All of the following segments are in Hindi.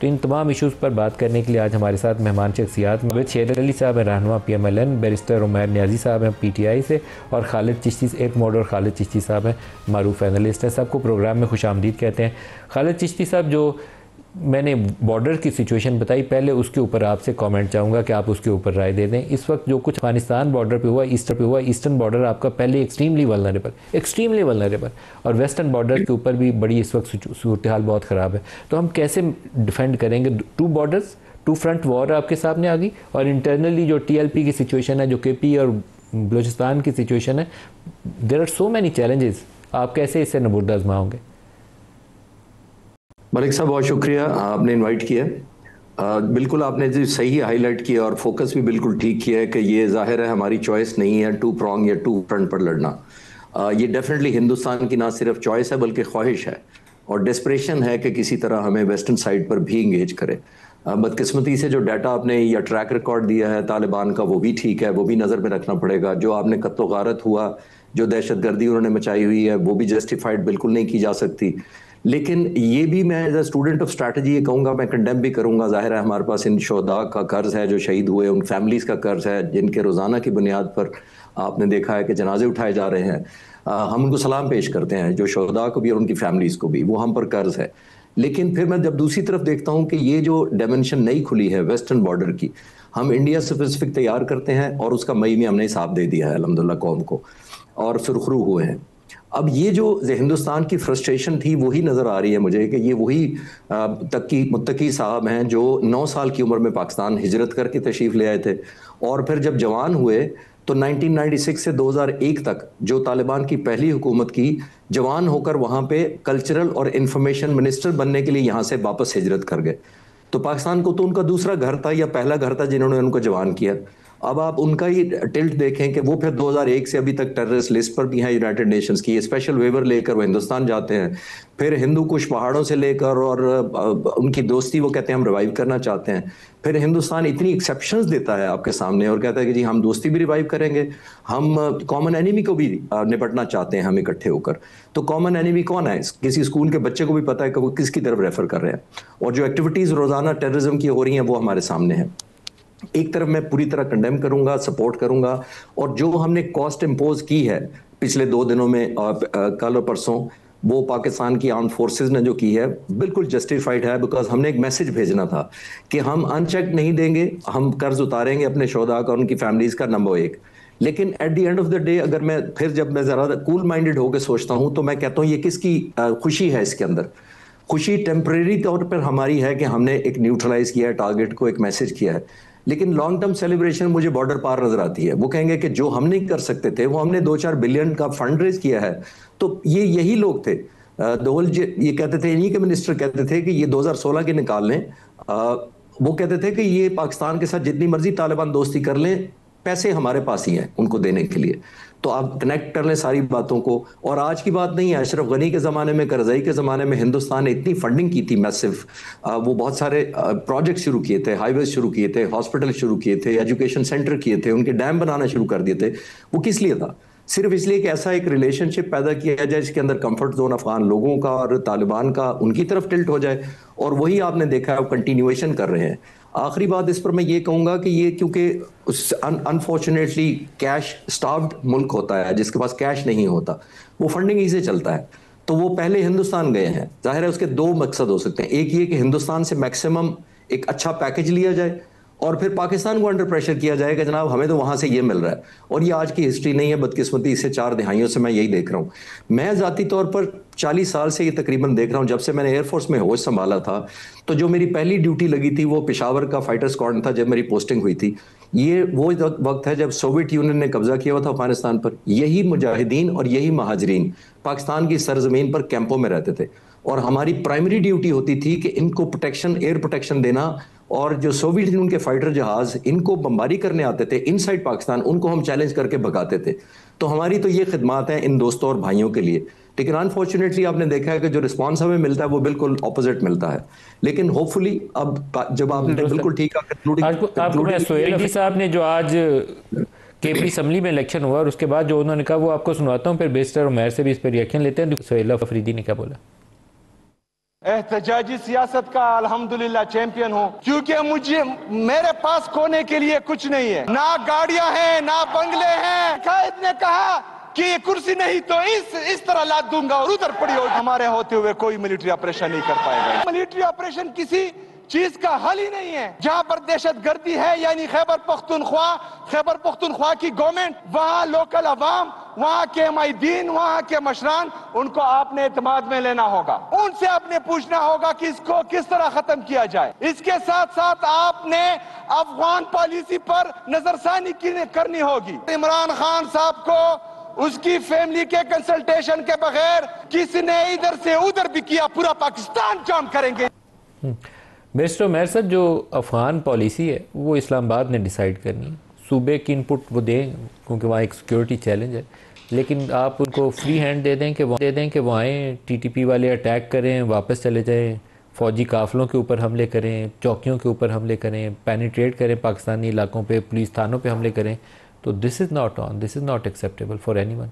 तो इन तमाम इशूज़ पर बात करने के लिए आज हमारे साथ मेहमान शख्सियात में शेर अली साहब हैं, रहनुमा PMLN, बैरिस्टर उमैर नियाजी साहब हैं PTI से, और खालिद चिश्ती, एक मोड और खालिद चिश्ती साहब हैं मारूफ एनालिस्ट हैं। सबको प्रोग्राम में खुशामदीद कहते हैं। खालिद चिश्ती साहब, जो मैंने बॉर्डर की सिचुएशन बताई, पहले उसके ऊपर आपसे कमेंट चाहूँगा कि आप उसके ऊपर राय दे दें। इस वक्त जो कुछ अफगानिस्तान बॉर्डर पे हुआ, ईस्टर्न बॉर्डर आपका पहले एक्सट्रीमली वल्नरेबल, और वेस्टर्न बॉर्डर के ऊपर भी बड़ी इस वक्त सूरत हाल बहुत ख़राब है। तो हम कैसे डिफेंड करेंगे? Two borders, two front war आपके सामने आ गई, और इंटरनली जो TLP की सिचुएशन है, जो KP और बलूचिस्तान की सिचुएशन है, there are so many challenges. आप कैसे इससे नबूर्द आजमाओगे? मलिक साहब, बहुत शुक्रिया, आपने इनवाइट किया। बिल्कुल आपने जो सही हाईलाइट किया और फोकस भी बिल्कुल ठीक किया है कि ये जाहिर है हमारी चॉइस नहीं है टू प्रॉन्ग या टू फ्रंट पर लड़ना। ये डेफिनेटली हिंदुस्तान की ना सिर्फ चॉइस है बल्कि ख्वाहिश है और डेस्परेशन है कि किसी तरह हमें वेस्टर्न साइड पर भी इंगेज करे। बदकिस्मती से जो डाटा आपने या ट्रैक रिकॉर्ड दिया है तालिबान का, वो भी ठीक है, वो भी नज़र में रखना पड़ेगा। जो आपने कत्लो गारत हुआ, जो दहशतगर्दी उन्होंने मचाई हुई है, वो भी जस्टिफाइड बिल्कुल नहीं की जा सकती। लेकिन ये भी मैं as a student of strategy ये कहूँगा, मैं कंडेम भी करूँगा। जाहिर है हमारे पास इन शोहदा का कर्ज है जो शहीद हुए, उन फैमिलीज़ का कर्ज है जिनके रोज़ाना की बुनियाद पर आपने देखा है कि जनाजे उठाए जा रहे हैं। हम उनको सलाम पेश करते हैं, जो शोहदा को भी और उनकी फैमिलीज़ को भी, वो हम पर कर्ज है। लेकिन फिर मैं जब दूसरी तरफ देखता हूँ कि ये जो डायमेंशन नई खुली है वेस्टर्न बॉर्डर की, हम इंडिया स्पेसिफिक तैयार करते हैं और उसका मई में हमने हिसाब दे दिया है अल्हम्दुलिल्लाह कौम को, और सुरखरू हुए हैं। अब ये जो हिंदुस्तान की फ्रस्ट्रेशन थी वही नज़र आ रही है मुझे कि ये वही तकी मुत्तकी साहब हैं जो 9 साल की उम्र में पाकिस्तान हिजरत करके तशरीफ़ ले आए थे, और फिर जब जवान हुए तो 1996 से 2001 तक जो तालिबान की पहली हुकूमत की, जवान होकर वहाँ पे कल्चरल और इंफॉर्मेशन मिनिस्टर बनने के लिए यहाँ से वापस हिजरत कर गए। तो पाकिस्तान को तो उनका दूसरा घर था या पहला घर था जिन्होंने उनको जवान किया। अब आप उनका ही टिल्ट देखें कि वो फिर 2001 से अभी तक टेररिस्ट लिस्ट पर भी हैं यूनाइटेड नेशंस की, स्पेशल वेवर लेकर वो हिंदुस्तान जाते हैं। फिर हिंदू कुश पहाड़ों से लेकर और उनकी दोस्ती वो कहते हैं हम रिवाइव करना चाहते हैं। फिर हिंदुस्तान इतनी एक्सेप्शंस देता है आपके सामने और कहता है कि जी हम दोस्ती भी रिवाइव करेंगे, हम कॉमन एनिमी को भी निपटना चाहते हैं हम इकट्ठे होकर। तो कॉमन एनिमी कौन है? किसी स्कूल के बच्चे को भी पता है कि वो किसकी तरफ रेफर कर रहे हैं, और जो एक्टिविटीज़ रोज़ाना टेररिज्म की हो रही हैं वो हमारे सामने है। एक तरफ मैं पूरी तरह कंडेम करूंगा, सपोर्ट करूंगा, और जो हमने कॉस्ट इम्पोज की है पिछले 2 दिनों में, कल और परसों, वो पाकिस्तान की आर्म फोर्सेस ने जो की है बिल्कुल जस्टिफाइड है। बिकॉज हमने एक मैसेज भेजना था कि हम अनचेक नहीं देंगे, हम कर्ज उतारेंगे अपने शोहदा का, उनकी फैमिलीज का, नंबर 1। लेकिन at the end of the day अगर मैं फिर जब मैं ज़रा कूल माइंडेड होकर सोचता हूँ तो मैं कहता हूँ ये किसकी खुशी है? इसके अंदर खुशी टेम्परेरी तौर पर हमारी है कि हमने एक न्यूट्रलाइज किया है टारगेट को, एक मैसेज किया है। लेकिन लॉन्ग टर्म सेलिब्रेशन मुझे बॉर्डर पार नजर आती है। वो कहेंगे कि जो हम नहीं कर सकते थे वो हमने 2-4 बिलियन का फंड रेज किया है। तो ये यही लोग थे, दोवल ये कहते थे, इन्हीं के मिनिस्टर कहते थे कि ये 2016 के निकाल लें। वो कहते थे कि ये पाकिस्तान के साथ जितनी मर्जी तालिबान दोस्ती कर लें, पैसे हमारे पास ही हैं उनको देने के लिए। तो आप कनेक्ट कर लें सारी बातों को। और आज की बात नहीं है, अशरफ गनी के ज़माने में, करज़ई के ज़माने में हिंदुस्तान ने इतनी फंडिंग की थी मैसिव। वो बहुत सारे प्रोजेक्ट शुरू किए थे, हाईवे शुरू किए थे, हॉस्पिटल शुरू किए थे, एजुकेशन सेंटर किए थे, उनके डैम बनाना शुरू कर दिए थे। वो किस लिए था? सिर्फ इसलिए कि ऐसा एक रिलेशनशिप पैदा किया जाए जिसके अंदर कंफर्ट जोन अफगान लोगों का और तालिबान का उनकी तरफ टिल्ट हो जाए, और वही आपने देखा है कंटिन्यूएशन कर रहे हैं। आखिरी बात इस पर मैं ये कहूँगा कि ये क्योंकि अनफॉर्चुनेटली कैश स्टार्व्ड मुल्क होता है, जिसके पास कैश नहीं होता वो फंडिंग ही से चलता है। तो वो पहले हिंदुस्तान गए हैं, जाहिर है उसके 2 मकसद हो सकते हैं। एक ये कि हिंदुस्तान से मैक्सिमम एक अच्छा पैकेज लिया जाए, और फिर पाकिस्तान को अंडर प्रेशर किया जाए कि जनाब हमें तो वहाँ से ये मिल रहा है। और ये आज की हिस्ट्री नहीं है, बदकिस्मती से 4 दहाइयों से मैं यही देख रहा हूँ। मैं ज़ाती तौर पर 40 साल से ये तकरीबन देख रहा हूँ, जब से मैंने एयरफोर्स में होश संभाला था। तो जो मेरी पहली ड्यूटी लगी थी वो पेशावर का फाइटर स्क्वाड्रन था जब मेरी पोस्टिंग हुई थी। ये वो वक्त है जब सोवियत यूनियन ने कब्जा किया हुआ था अफगानिस्तान पर। यही मुजाहिदीन और यही महाजरीन पाकिस्तान की सरजमीन पर कैंपों में रहते थे, और हमारी प्राइमरी ड्यूटी होती थी कि इनको प्रोटेक्शन, एयर प्रोटेक्शन देना। और जो सोवियत यूनियन के फाइटर जहाज इनको बमबारी करने आते थे इनसाइड पाकिस्तान, उनको हम चैलेंज करके भगाते थे। तो हमारी तो ये खिदमात हैं इन दोस्तों और भाइयों के लिए। लेकिन अनफॉर्चुनेटली आपने देखा है कि जो रिस्पॉन्स हमें मिलता है वो बिल्कुल ऑपोजिट मिलता है। लेकिन होपफुली अब जब आपने बिल्कुल ठीक सोहेल साहब ने जो आज KP असम्बली में इलेक्शन हुआ और उसके बाद जो उन्होंने कहा वो आपको सुनवाता हूँ, फिर बेस्टर उमैर से भी इस पर रिएक्शन लेते हैं। सोहेल अफरीदी ने क्या बोला? एहतजाजी सियासत का अल्हम्दुलिल्लाह चैंपियन हूँ, क्योंकि मेरे पास खोने के लिए कुछ नहीं है, ना गाड़ियां हैं ना बंगले हैं। कायद ने कहा कि ये कुर्सी नहीं तो इस तरह लाद दूंगा और उधर पड़ी हो। हमारे होते हुए कोई मिलिट्री ऑपरेशन नहीं कर पाएगा। मिलिट्री ऑपरेशन किसी चीज का हल ही नहीं है। जहां पर दहशतगर्दी है, यानी खैबर पख्तूनख्वा की गवर्नमेंट, वहां लोकल अवाम, वहां के माहिदीन, वहां के मशरान, उनको आपने एतमाद में लेना होगा। उनसे आपने पूछना होगा कि इसको किस तरह खत्म किया जाए। इसके साथ साथ आपने अफगान पॉलिसी पर नजरसानी करनी होगी। इमरान खान साहब को उसकी फैमिली के कंसल्टेशन के बगैर किसी ने इधर से उधर भी किया, पूरा पाकिस्तान जाम करेंगे। मिस्टर उमैर साहब, जो अफ़गान पॉलिसी है वो इस्लामाबाद ने डिसाइड करनी है। सूबे की इनपुट वो दें क्योंकि वहाँ एक सिक्योरिटी चैलेंज है, लेकिन आप उनको फ्री हैंड दे दें कि वो आएँ, टीटीपी वाले अटैक करें, वापस चले जाएं, फ़ौजी काफ़िलों के ऊपर हमले करें, चौकियों के ऊपर हमले करें, पेनिट्रेट करें पाकिस्तानी इलाकों पे, पुलिस थानों पे हमले करें, तो this is not acceptable for anyone.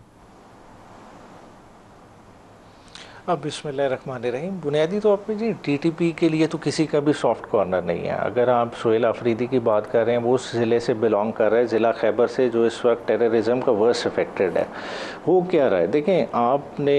अब बिस्मिल्लाहिर्रहमानिर्रहीम। बुनियादी तौर पे जी टीटीपी के लिए तो किसी का भी सॉफ्ट कॉर्नर नहीं है। अगर आप सोहेल अफरीदी की बात कर रहे हैं, वो उस ज़िले से बिलोंग कर रहे हैं, ज़िला खैबर से, जो इस वक्त टेररिज्म का वर्स्ट अफेक्टेड है। हो क्या रहा है, देखें, आपने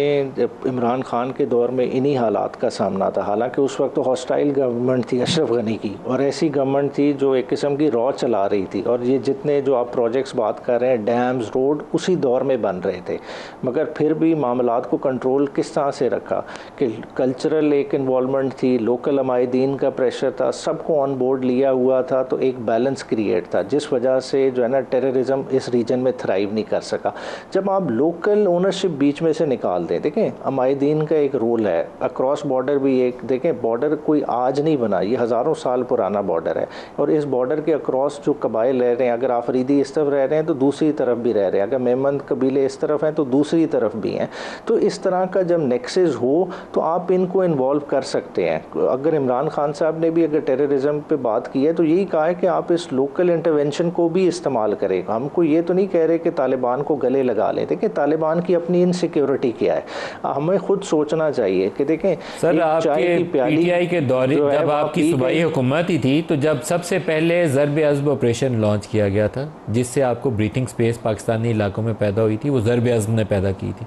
इमरान खान के दौर में इन्हीं हालात का सामना था। हालांकि उस वक्त तो हॉस्टाइल गवर्नमेंट थी अशरफ गनी की, और ऐसी गवर्नमेंट थी जो एक किस्म की रॉ चला रही थी, और ये जितने जो आप प्रोजेक्ट्स बात कर रहे हैं, डैम्स, रोड, उसी दौर में बन रहे थे। मगर फिर भी मामलात को कंट्रोल किस तरह से कि कल्चरल एक इन्वॉल्वमेंट थी, लोकल अमायदीन का प्रेशर था, सबको ऑन बोर्ड लिया हुआ था, तो एक बैलेंस क्रिएट था, जिस वजह से जो है ना टेररिज्म इस रीजन में थ्राइव नहीं कर सका। जब आप लोकल ओनरशिप बीच में से निकाल दें, देखें अमायदीन का एक रोल है, अक्रॉस बॉर्डर भी एक, देखें बॉर्डर कोई आज नहीं बना, ये हज़ारों साल पुराना बॉर्डर है, और इस बॉर्डर के अक्रॉस जो कबाइल रह रहे हैं, अगर आफरीदी इस तरफ रह रहे हैं तो दूसरी तरफ भी रह रहे हैं, अगर मेमंद कबीले इस तरफ हैं तो दूसरी तरफ भी हैं। तो इस तरह का जब नेक्सेस हो तो आप इनको इन्वॉल्व कर सकते हैं। अगर इमरान खान साहब ने भी अगर टेररिज्म पे बात की है तो यही कहा है कि आप इस लोकल इंटरवेंशन को भी इस्तेमाल करें। हमको ये तो नहीं कह रहे कि तालिबान को गले लगा लें। देखिए तालिबान की अपनी इनसिक्योरिटी क्या है, हमें खुद सोचना चाहिए कि देखें सर, आपके पीटीआई के दौरे जब आपकी सूबाई हुकूमत ही थी, तो जब सबसे पहले ज़र्ब-ए-अज़्ब ऑपरेशन लॉन्च किया गया था, जिससे आपको ब्रीथिंग स्पेस पाकिस्तानी इलाकों में पैदा हुई थी, वो ज़र्ब-ए-अज़्ब ने पैदा की थी।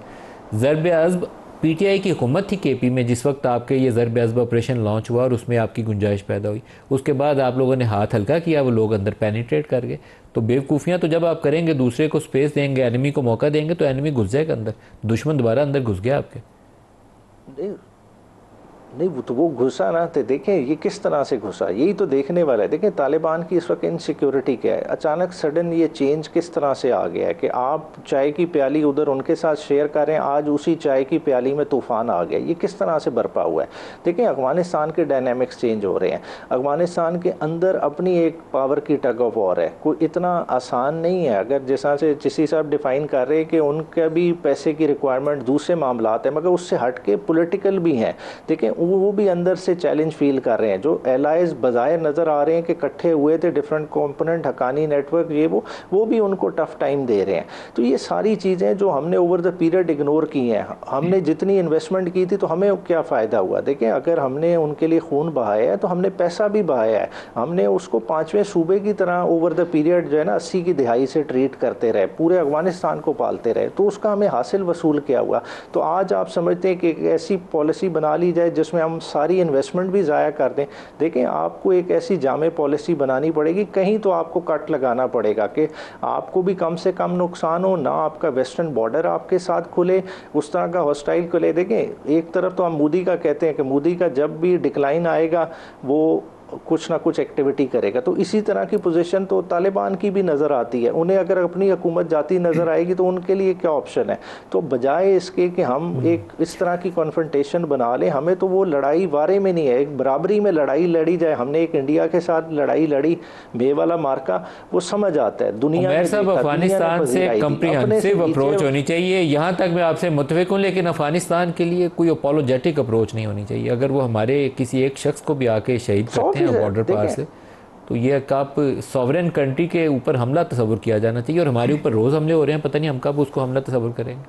ज़र्ब-ए-अज़्ब पीटीआई की हुकूमत थी केपी में जिस वक्त आपके ये ज़र्ब-ए-अज़्ब ऑपरेशन लॉन्च हुआ, और उसमें आपकी गुंजाइश पैदा हुई। उसके बाद आप लोगों ने हाथ हल्का किया, वो लोग अंदर पेनिट्रेट कर गए। तो बेवकूफ़ियाँ तो जब आप करेंगे, दूसरे को स्पेस देंगे, एनिमी को मौका देंगे, तो एनिमी घुस जाएगा अंदर, दुश्मन दोबारा अंदर घुस गया आपके। नहीं, वो घुसा ना, तो देखें ये किस तरह से घुसा, यही तो देखने वाला है। देखें तालिबान की इस वक्त इनसिक्योरिटी क्या है, अचानक सडन ये चेंज किस तरह से आ गया है कि आप चाय की प्याली उधर उनके साथ शेयर कर रहे हैं, आज उसी चाय की प्याली में तूफ़ान आ गया। ये किस तरह से बरपा हुआ है। देखें अफगानिस्तान के डायनामिक्स चेंज हो रहे हैं, अफगानिस्तान के अंदर अपनी एक पावर की टग ऑफ वॉर है, कोई इतना आसान नहीं है। अगर जैसा से चिश्ती साहब डिफ़ाइन कर रहे हैं कि उनका भी पैसे की रिक्वायरमेंट दूसरे मामलात है, मगर उससे हट के पोलिटिकल भी हैं। देखें वो भी अंदर से चैलेंज फील कर रहे हैं। जो एलाइज बज़ाहिर नज़र आ रहे हैं कि इकट्ठे हुए थे डिफरेंट कंपोनेंट, हकानी नेटवर्क, ये वो भी उनको टफ टाइम दे रहे हैं। तो ये सारी चीज़ें जो हमने ओवर द पीरियड इग्नोर की हैं, हमने जितनी इन्वेस्टमेंट की थी तो हमें क्या फ़ायदा हुआ। देखें अगर हमने उनके लिए खून बहाया है तो हमने पैसा भी बहाया है, हमने उसको 5वें सूबे की तरह ओवर द पीरियड जो है ना 80 की दिहाई से ट्रीट करते रहे, पूरे अफगानिस्तान को पालते रहे, तो उसका हमें हासिल वसूल क्या हुआ। तो आज आप समझते हैं कि एक ऐसी पॉलिसी बना ली जाए जिसमें हम सारी इन्वेस्टमेंट भी ज़ाया कर दें। देखें आपको एक ऐसी जामे पॉलिसी बनानी पड़ेगी, कहीं तो आपको कट लगाना पड़ेगा कि आपको भी कम से कम नुकसान हो ना, आपका वेस्टर्न बॉर्डर आपके साथ खुले, उस तरह का हॉस्टाइल खुले। देखें एक तरफ तो हम मोदी का कहते हैं कि मोदी का जब भी डिक्लाइन आएगा वो कुछ ना कुछ एक्टिविटी करेगा, तो इसी तरह की पोजीशन तो तालिबान की भी नज़र आती है। उन्हें अगर अपनी हुकूमत जाती नज़र आएगी तो उनके लिए क्या ऑप्शन है। तो बजाय इसके कि हम एक इस तरह की कॉन्फ्रंटेशन बना लें, हमें तो वो लड़ाई वारे में नहीं है, एक बराबरी में लड़ाई लड़ी जाए। हमने एक इंडिया के साथ लड़ाई लड़ी, बे वाला मार्का, वो समझ आता है। दुनिया में अफगानिस्तान से कम्प्रिहेंसिव अप्रोच होनी चाहिए, यहाँ तक मैं आपसे मुत्तफिक हूँ, लेकिन अफगानिस्तान के लिए कोई अपोलोजेटिक अप्रोच नहीं होनी चाहिए। अगर वो हमारे किसी एक शख्स को भी आके शहीद करते हैं बॉर्डर पार से, तो ये आप सॉवरेन कंट्री के ऊपर हमला तस्वुर किया जाना चाहिए, और हमारे ऊपर रोज़ हमले हो रहे हैं, पता नहीं हम कब उसको हमला तस्वुर करेंगे।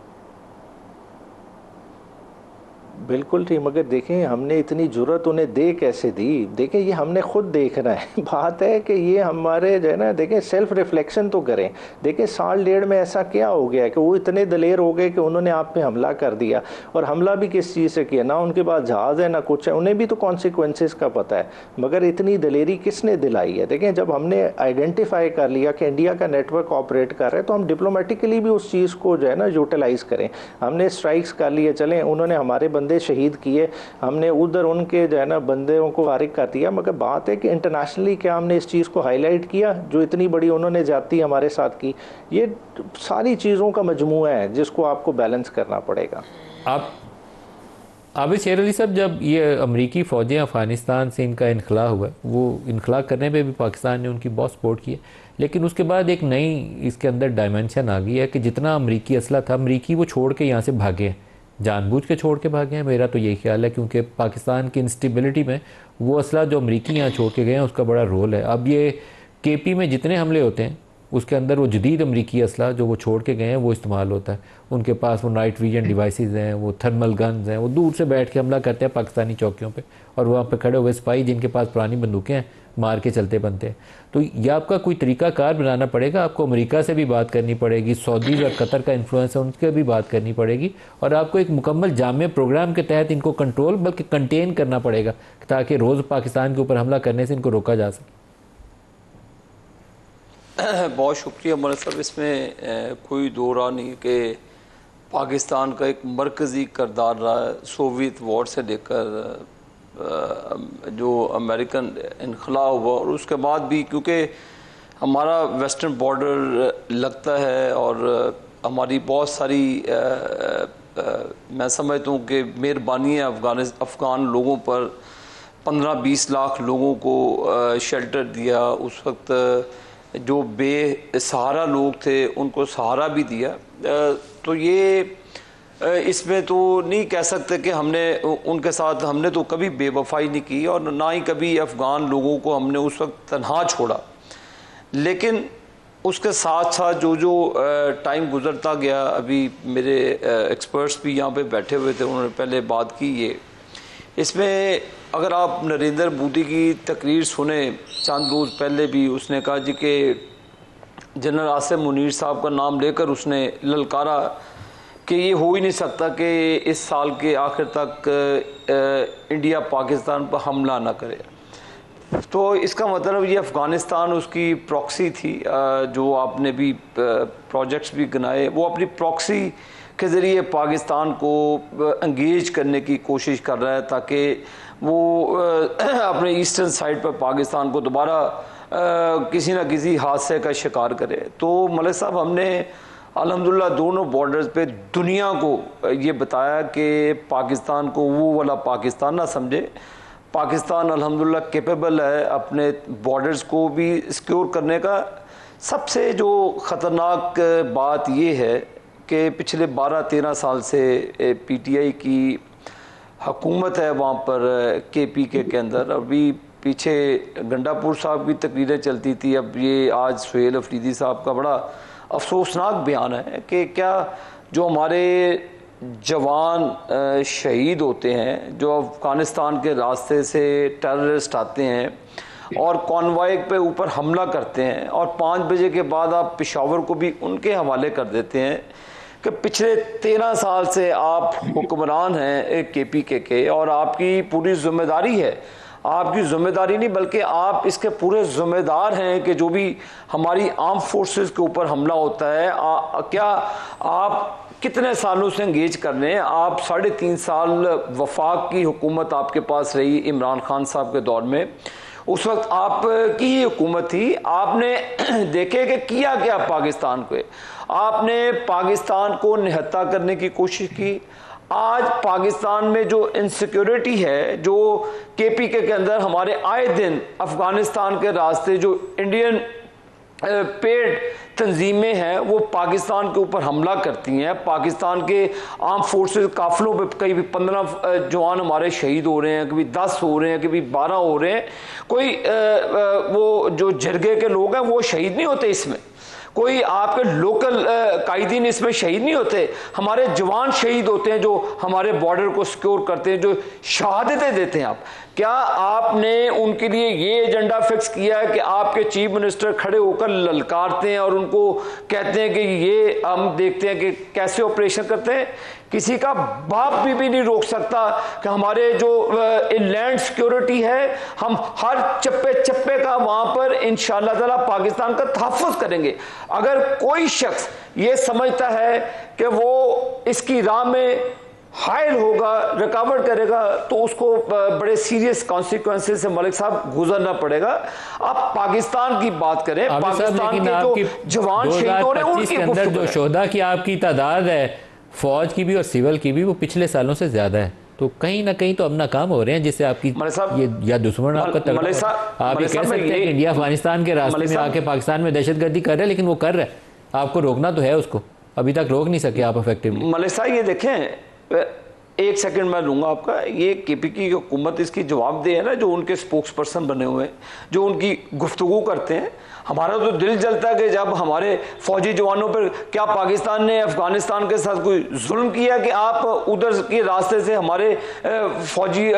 बिल्कुल ठीक, मगर देखें हमने इतनी जुर्रत उन्हें दे कैसे दी? देखें ये हमने खुद देखना है। बात है कि ये हमारे जो है ना, देखें सेल्फ रिफ्लेक्शन तो करें। देखें साल डेढ़ में ऐसा क्या हो गया कि वो इतने दलेर हो गए कि उन्होंने आप पे हमला कर दिया, और हमला भी किस चीज़ से किया? ना उनके पास जहाज़ है ना कुछ है, उन्हें भी तो कॉन्सिक्वेंसेस का पता है, मगर इतनी दलेरी किसने दिलाई है? देखें जब हमने आइडेंटिफाई कर लिया कि इंडिया का नेटवर्क ऑपरेट कर रहा है, तो हम डिप्लोमेटिकली भी उस चीज़ को जो है ना यूटिलाइज़ करें। हमने स्ट्राइक्स कर लिए, चलें उन्होंने हमारे बंदे शहीद किए, हमने उधर उनके जो है ना बंदों को फारिग कर दिया, मगर बात है कि इंटरनेशनली क्या हमने इस चीज़ को हाईलाइट किया जो इतनी बड़ी उन्होंने ज्यादती हमारे साथ की? ये सारी चीज़ों का मजमूआ है जिसको आपको बैलेंस करना पड़ेगा। आप आबिद शेर अली साहब, जब ये अमरीकी फ़ौजें अफ़गानिस्तान से इनका इनखला हुआ, वो इनखला करने पे भी पाकिस्तान ने उनकी बहुत सपोर्ट की है, लेकिन उसके बाद एक नई इसके अंदर डायमेंशन आ गई है कि जितना अमरीकी असला था, अमरीकी वो छोड़ के यहाँ से भागे हैं, जानबूझ के छोड़ के भागे हैं। मेरा तो यही ख्याल है, क्योंकि पाकिस्तान की इंस्टेबिलिटी में वो असला जो अमरीकी यहाँ छोड़ के गए हैं उसका बड़ा रोल है। अब ये KP में जितने हमले होते हैं उसके अंदर वो जदीद अमरीकी असला जो वो छोड़ के गए हैं वो इस्तेमाल होता है। उनके पास वो नाइट विजन डिवाइसेस हैं, वो थर्मल गन्स हैं, वो दूर से बैठ के हमला करते हैं पाकिस्तानी चौकियों पे, और वहाँ पे खड़े हुए सिपाही जिनके पास पुरानी बंदूकें हैं मार के चलते बनते हैं। तो ये आपका कोई तरीक़ाकार बनाना पड़ेगा, आपको अमेरिका से भी बात करनी पड़ेगी, सऊदीज़ और कतर का इन्फ्लुएंस है उनसे भी बात करनी पड़ेगी, और आपको एक मुकम्मल जामे प्रोग्राम के तहत इनको कंट्रोल बल्कि कंटेन करना पड़ेगा, ताकि रोज़ पाकिस्तान के ऊपर हमला करने से इनको रोका जा सके। बहुत शुक्रिया मौलाना साहब। इसमें कोई दो राह नहीं कि पाकिस्तान का एक मरकज़ी किरदार रहा है सोवियत वॉर से लेकर जो अमेरिकन इनखला हुआ, और उसके बाद भी, क्योंकि हमारा वेस्टर्न बॉर्डर लगता है और हमारी बहुत सारी मैं समझता हूँ कि मेहरबानी है अफ़गान लोगों पर। 15-20 लाख लोगों को शेल्टर दिया, उस वक्त जो बेसहारा लोग थे उनको सहारा भी दिया। तो ये इसमें तो नहीं कह सकते कि हमने उनके साथ हमने तो कभी बेवफाई नहीं की, और ना ही कभी अफ़गान लोगों को हमने उस वक्त तन्हा छोड़ा। लेकिन उसके साथ साथ जो जो टाइम गुजरता गया, अभी मेरे एक्सपर्ट्स भी यहाँ पे बैठे हुए थे, उन्होंने पहले बात की ये, इसमें अगर आप नरेंद्र मोदी की तकरीर सुने चंद रोज़ पहले भी, उसने कहा जी कि जनरल आसिम मुनीर साहब का नाम लेकर उसने ललकारा कि ये हो ही नहीं सकता कि इस साल के आखिर तक इंडिया पाकिस्तान पर हमला ना करे। तो इसका मतलब ये अफ़गानिस्तान उसकी प्रॉक्सी थी। जो आपने भी प्रोजेक्ट्स भी गिनाए, वो अपनी प्रॉक्सी के ज़रिए पाकिस्तान को एंगेज करने की कोशिश कर रहा है, ताकि वो अपने ईस्टर्न साइड पर पाकिस्तान को दोबारा किसी न किसी हादसे का शिकार करे। तो मलिक साहब, हमने अल्हम्दुलिल्लाह दोनों बॉर्डर्स पे दुनिया को ये बताया कि पाकिस्तान को वो वाला पाकिस्तान ना समझे। पाकिस्तान अल्हम्दुलिल्लाह कैपेबल है अपने बॉर्डर्स को भी सिक्योर करने का। सबसे जो ख़तरनाक बात ये है कि पिछले 12-13 साल से PTI की हुकूमत है वहाँ पर KPK के अंदर। अभी पीछे गंडापुर साहब की तकरीरें चलती थी, अब ये आज सुहेल अफरीदी साहब का बड़ा अफसोसनाक बयान है कि क्या जो हमारे जवान शहीद होते हैं, जो अफ़गानिस्तान के रास्ते से टेररिस्ट आते हैं और कॉन्वॉय पे ऊपर हमला करते हैं, और 5 बजे के बाद आप पेशावर को भी उनके हवाले कर देते हैं कि पिछले 13 साल से आप हुक्मरान हैं KPK के, और आपकी पूरी जिम्मेदारी है, आपकी जिम्मेदारी नहीं बल्कि आप इसके पूरे जिम्मेदार हैं कि जो भी हमारी आर्म फोर्सेस के ऊपर हमला होता है, क्या आप कितने सालों से एंगेज कर रहे हैं? आप 3.5 साल वफाक की हुकूमत आपके पास रही इमरान खान साहब के दौर में, उस वक्त आपकी ही हुकूमत थी। आपने देखे कि किया क्या पाकिस्तान को, आपने पाकिस्तान को निहत्ता करने की कोशिश की। आज पाकिस्तान में जो इनसिक्योरिटी है, जो KPK के अंदर हमारे आए दिन अफगानिस्तान के रास्ते जो इंडियन पेड तंजीमें हैं वो पाकिस्तान के ऊपर हमला करती हैं। पाकिस्तान के आर्म फोर्सेस काफिलों पे कभी 15 जवान हमारे शहीद हो रहे हैं, कभी 10 हो रहे हैं, कभी 12 हो रहे हैं। कोई वो जो जरगे के लोग हैं वो शहीद नहीं होते इसमें। कोई आपके लोकल कायदीन इसमें शहीद नहीं होते, हमारे जवान शहीद होते हैं जो हमारे बॉर्डर को सिक्योर करते हैं, जो शहादतें देते हैं। आप क्या आपने उनके लिए ये एजेंडा फिक्स किया है कि आपके चीफ मिनिस्टर खड़े होकर ललकारते हैं और उनको कहते हैं कि ये हम देखते हैं कि कैसे ऑपरेशन करते हैं? किसी का बाप भी नहीं रोक सकता कि हमारे जो लैंड सिक्योरिटी है, हम हर चप्पे चप्पे का वहां पर इंशाअल्लाह ताला पाकिस्तान का तहफ़्फ़ुज़ करेंगे। अगर कोई शख्स ये समझता है कि वो इसकी राह में हायल होगा, रुकावट करेगा, तो उसको बड़े सीरियस कॉन्सिक्वेंसेस से मलिक साहब गुजरना पड़ेगा। आप पाकिस्तान की बात करें, पाकिस्तान के जो जवान शहीद हो रहे हैं उनकी अंदर जो शोधा की आपकी तादाद है, फौज की भी और सिविल की भी, वो पिछले सालों से ज्यादा है। तो कहीं ना कहीं तो अब नाकाम हो रहे हैं, जिससे आपकी ये या दुश्मन आपका तगड़ा, आप ये कह सकते हैं कि इंडिया अफगानिस्तान के रास्ते में आके पाकिस्तान में दहशतगर्दी कर रहा है, लेकिन वो कर रहा है, आपको रोकना तो है उसको, अभी तक रोक नहीं सके आप इफेक्टिवली। मलिक साहब ये देखें, एक सेकंड मैं लूंगा आपका, ये केपीकी की हुकूमत इसकी जवाबदेह है ना, जो उनके स्पोक्स पर्सन बने हुए हैं, जो उनकी गुफ्तगू करते हैं। हमारा तो दिल जलता है कि जब हमारे फौजी जवानों पर, क्या पाकिस्तान ने अफगानिस्तान के साथ कोई जुल्म किया कि आप उधर के रास्ते से हमारे फौजी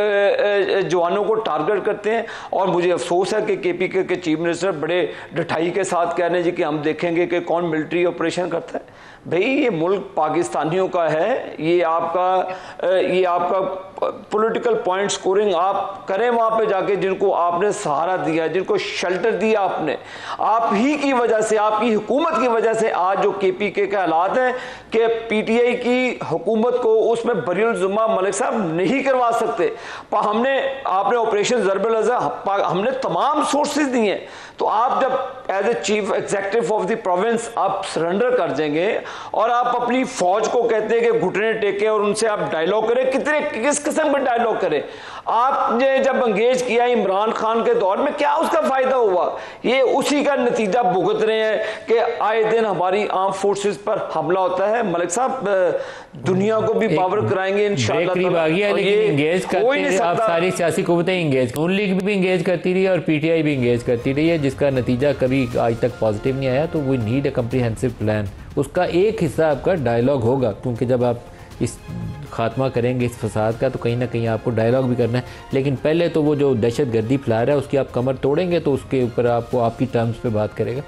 जवानों को टारगेट करते हैं? और मुझे अफसोस है कि केपीके के चीफ मिनिस्टर बड़े डठाई के साथ कह रहे हैं जी कि हम देखेंगे कि कौन मिलिट्री ऑपरेशन करता है। भाई ये मुल्क पाकिस्तानियों का है, ये आपका पॉलिटिकल पॉइंट स्कोरिंग आप करें वहां पे जाके, जिनको आपने सहारा दिया, जिनको शेल्टर दिया आपने, आप ही की वजह से, आपकी हुकूमत की वजह से आज जो केपीके के हालात हैं कि पीटीआई की हुकूमत को उसमें बरीउल जुम्मा मलिक साहब नहीं करवा सकते। आपने ऑपरेशन ज़रबल अज़हर हमने तमाम सोर्सेज दिए हैं, तो आप जब as a chief executive of the province आप सरेंडर कर देंगे और आप अपनी फौज को कहते हैं कि घुटने टेके और उनसे आप डायलॉग करें, किस किस्म के डायलॉग करें? आपने जब एंगेज किया इमरान खान के दौर में, क्या उसका फायदा हुआ? ये उसी का नतीजा भुगत रहे हैं कि आए दिन हमारी आर्म फोर्सेस पर हमला होता है। मलिक साहब दुनिया को भी पावर कराएंगे इंशाअल्लाह। आप सारी सियासी कुव्वतें इंगेज, नून लीग भी इंगेज करती रही और पीटीआई भी इंगेज करती रही है, जिसका नतीजा कभी आज तक पॉजिटिव नहीं आया। तो we need a comprehensive plan, उसका एक हिस्सा आपका डायलॉग होगा, क्योंकि जब आप इस खात्मा करेंगे इस फसाद का, तो कहीं ना कहीं आपको डायलॉग भी करना है। लेकिन पहले तो वो जो दहशत गर्दी फैला रहा है उसकी आप कमर तोड़ेंगे, तो उसके ऊपर आपको आपकी टर्म्स पे बात करेगा।